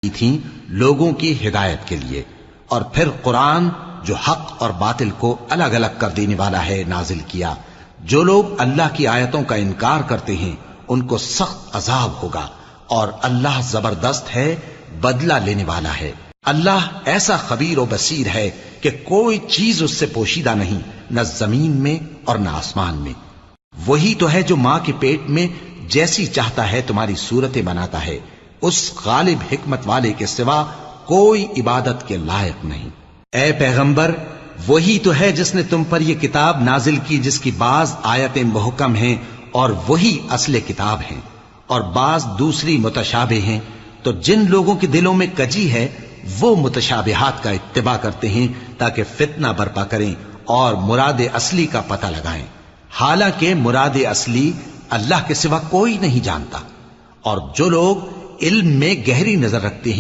کی تھیں لوگوں کی ہدایت کے لیے، اور پھر قرآن جو حق اور باطل کو الگ الگ کر دینے والا ہے نازل کیا۔ جو لوگ اللہ کی آیتوں کا انکار کرتے ہیں ان کو سخت عذاب ہوگا، اور اللہ زبردست ہے، بدلہ لینے والا ہے۔ اللہ ایسا خبیر و بصیر ہے کہ کوئی چیز اس سے پوشیدہ نہیں، نہ زمین میں اور نہ آسمان میں۔ وہی تو ہے جو ماں کے پیٹ میں جیسی چاہتا ہے تمہاری صورتیں بناتا ہے، اس غالب حکمت والے کے سوا کوئی عبادت کے لائق نہیں۔ اے پیغمبر، وہی تو ہے جس نے تم پر یہ کتاب نازل کی جس کی بعض آیتیں محکم ہیں اور وہی اصل کتاب ہیں، اور بعض دوسری متشابہ ہیں۔ تو جن لوگوں کے دلوں میں کجی ہے وہ متشابہات کا اتباع کرتے ہیں تاکہ فتنہ برپا کریں اور مراد اصلی کا پتہ لگائیں، حالانکہ مراد اصلی اللہ کے سوا کوئی نہیں جانتا۔ اور جو لوگ علم میں گہری نظر رکھتے ہیں